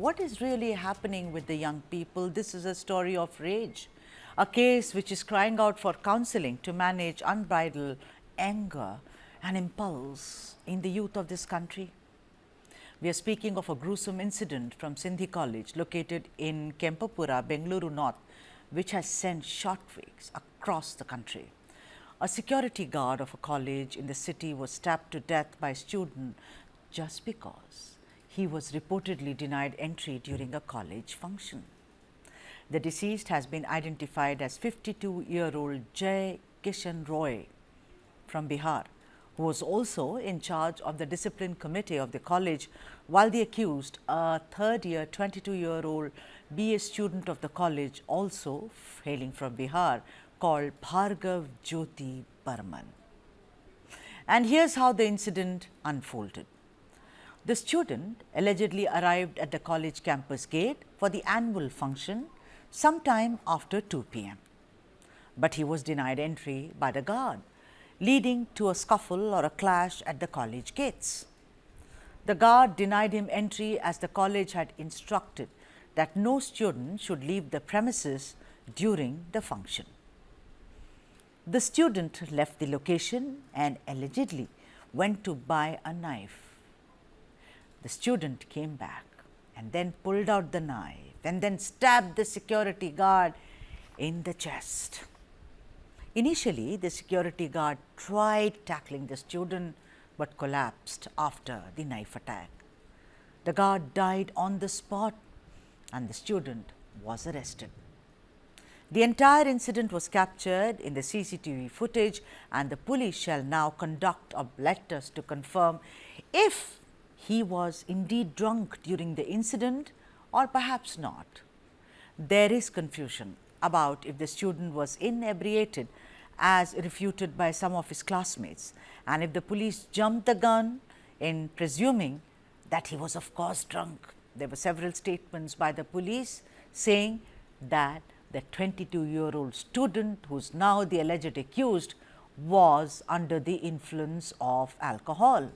what is really happening with the young people? This is a story of rage, a case which is crying out for counseling to manage unbridled anger and impulse in the youth of this country. We are speaking of a gruesome incident from Sindhi College located in Kempapura, Bengaluru North, which has sent shockwaves across the country. A security guard of a college in the city was stabbed to death by a student just because he was reportedly denied entry during a college function. The deceased has been identified as 52-year-old Jai Kishan Roy from Bihar, who was also in charge of the discipline committee of the college, while the accused, a third-year, 22-year-old BA student of the college, also hailing from Bihar, called Bhargav Jyothi Burman. And here's how the incident unfolded. The student allegedly arrived at the college campus gate for the annual function sometime after 2 p.m. But he was denied entry by the guard, leading to a scuffle or a clash at the college gates. The guard denied him entry as the college had instructed that no student should leave the premises during the function. The student left the location and allegedly went to buy a knife. The student came back and then pulled out the knife and then stabbed the security guard in the chest. Initially, the security guard tried tackling the student but collapsed after the knife attack. The guard died on the spot and the student was arrested. The entire incident was captured in the CCTV footage, and the police shall now conduct a blood test to confirm if he was indeed drunk during the incident or perhaps not. There is confusion about if the student was inebriated as refuted by some of his classmates, and if the police jumped the gun in presuming that he was of course drunk. There were several statements by the police saying that the 22-year-old student, who is now the alleged accused, was under the influence of alcohol.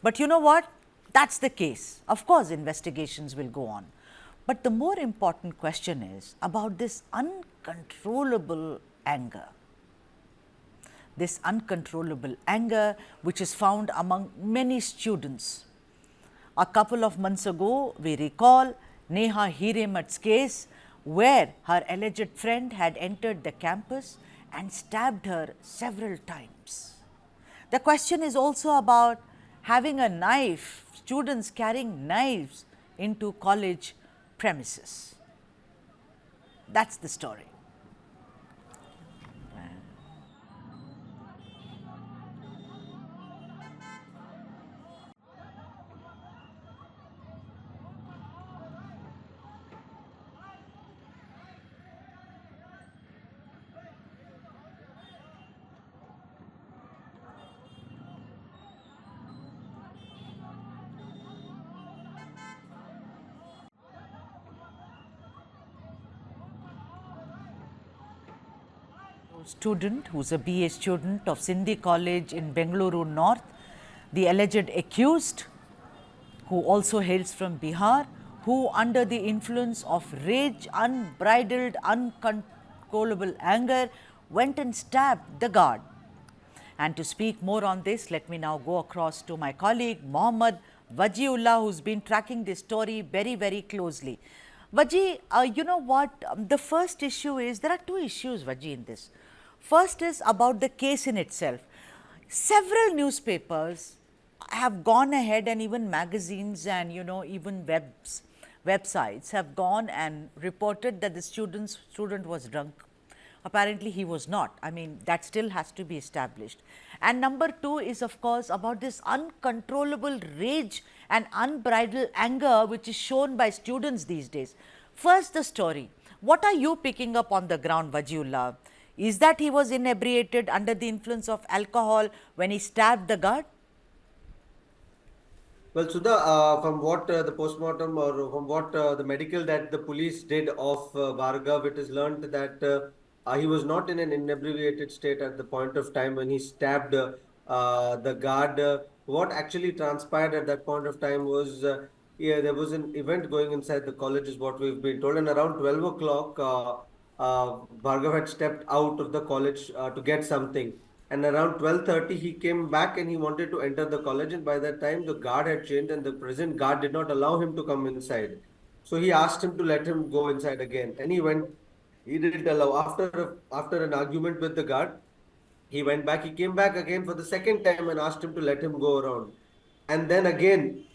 But you know what? That's the case. Of course, investigations will go on. But the more important question is about this uncontrollable anger. This uncontrollable anger which is found among many students. A couple of months ago, we recall Neha Hiremat's case, where her alleged friend had entered the campus and stabbed her several times. The question is also about having a knife, students carrying knives into college premises. That's the story. Student who is a BA student of Sindhi College in Bengaluru North, the alleged accused, who also hails from Bihar, who under the influence of rage, unbridled, uncontrollable anger, went and stabbed the guard. And to speak more on this, let me now go across to my colleague Mohammad Wajiullah, who's been tracking this story very, very closely. Waji, you know what? The first issue is, there are two issues, Waji, in this. First is about the case in itself. Several newspapers have gone ahead, and even magazines and even websites have gone and reported that the student was drunk. Apparently, he was not. I mean, that still has to be established. And number two is, of course, about this uncontrollable rage and unbridled anger which is shown by students these days. First, the story. What are you picking up on the ground, Wajiullah? Is that he was inebriated under the influence of alcohol when he stabbed the guard? Well, Sudha, from what the postmortem or from what the medical that the police did of Bhargav, it is learned that he was not in an inebriated state at the point of time when he stabbed the guard. What actually transpired at that point of time was Yeah, there was an event going inside the college, is what we've been told. And around 12 o'clock, Bhargav had stepped out of the college to get something. And around 12:30, he came back and he wanted to enter the college. And by that time, the guard had changed, and the present guard did not allow him to come inside. So he asked him to let him go inside again. And he went, he didn't allow. After an argument with the guard, he went back. He came back again for the second time and asked him to let him go around. And then again,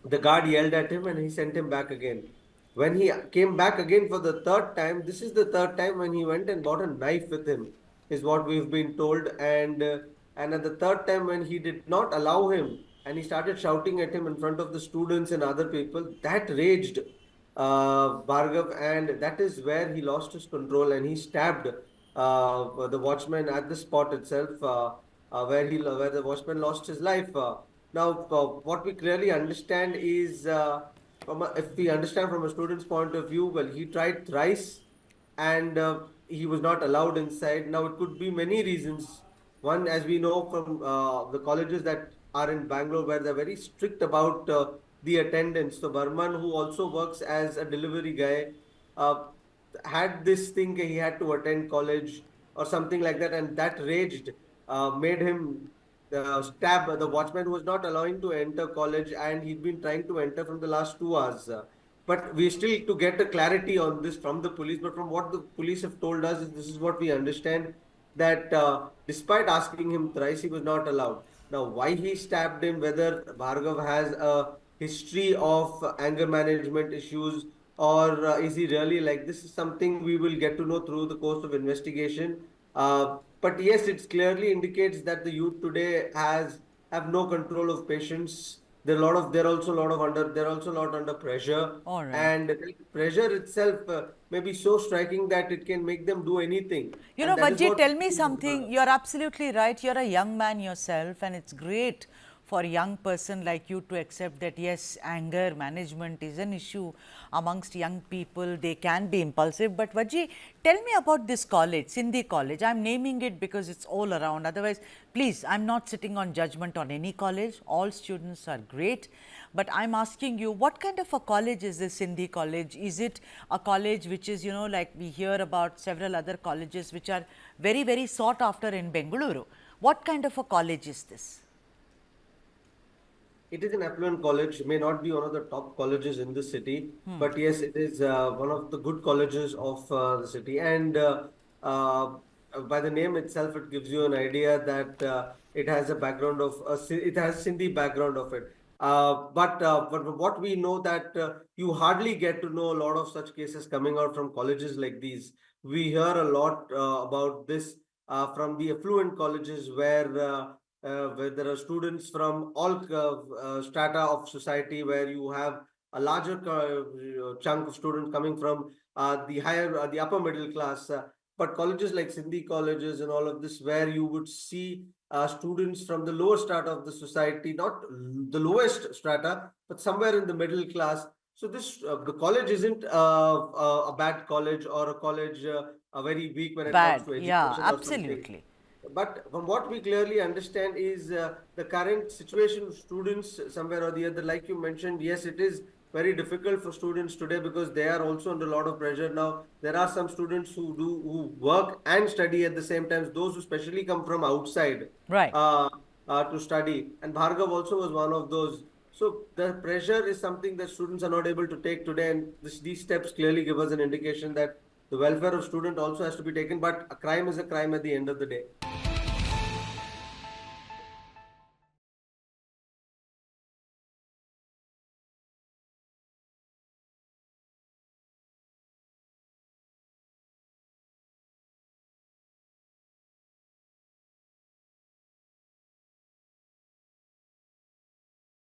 the guard yelled at him and he sent him back again. When he came back again for the third time, this is the third time when he went and bought a knife with him, is what we've been told. And at the third time when he did not allow him and he started shouting at him in front of the students and other people, that raged Bhargav, and that is where he lost his control and he stabbed the watchman at the spot itself, where the watchman lost his life. Now, what we clearly understand is, if we understand from a student's point of view, well, he tried thrice and he was not allowed inside. Now, it could be many reasons. One, as we know from the colleges that are in Bangalore, where they're very strict about the attendance. So, Burman, who also works as a delivery guy, uh, had this thing he had to attend college or something like that, and that raged, made him stab the watchman who was not allowing to enter college, and he'd been trying to enter from the last 2 hours. But we still to get a clarity on this from the police. But from what the police have told us, this is what we understand, that despite asking him thrice, he was not allowed. Now, why he stabbed him, whether Bhargav has a history of anger management issues or is he really like this, is something we will get to know through the course of investigation. But yes, it clearly indicates that the youth today have no control of patience. They're also a lot of under they're also a lot under pressure, All right. and the pressure itself may be so striking that it can make them do anything. You know, And that is Vajji, what tell me something. You're absolutely right. You're a young man yourself, and it's great for a young person like you to accept that yes, anger management is an issue amongst young people. They can be impulsive. But Vajji, tell me about this college, Sindhi College. I'm naming it because it's all around. Otherwise, please, I'm not sitting on judgment on any college. All students are great. But I'm asking you, what kind of a college is this Sindhi College? Is it a college which is, you know, like we hear about several other colleges which are very, very sought after in Bengaluru? What kind of a college is this? It is an affluent college, may not be one of the top colleges in the city, but yes, it is one of the good colleges of the city. And uh, by the name itself, it gives you an idea that it has a background of it has Sindhi background of it. But what we know that you hardly get to know a lot of such cases coming out from colleges like these. We hear a lot about this from the affluent colleges where there are students from all strata of society, where you have a larger chunk of students coming from the upper middle class. But colleges like Sindhi colleges and all of this, where you would see students from the lower strata of the society, not the lowest strata, but somewhere in the middle class. So this the college isn't a bad college or a college a very weak when it comes Bad. to Yeah, education or something. absolutely. But from what we clearly understand is the current situation of students somewhere or the other, like you mentioned, yes, it is very difficult for students today because they are also under a lot of pressure. Now, there are some students who work and study at the same time, those who specially come from outside Right. uh, to study. And Bhargav also was one of those. So the pressure is something that students are not able to take today. And these steps clearly give us an indication that the welfare of student also has to be taken, but a crime is a crime at the end of the day.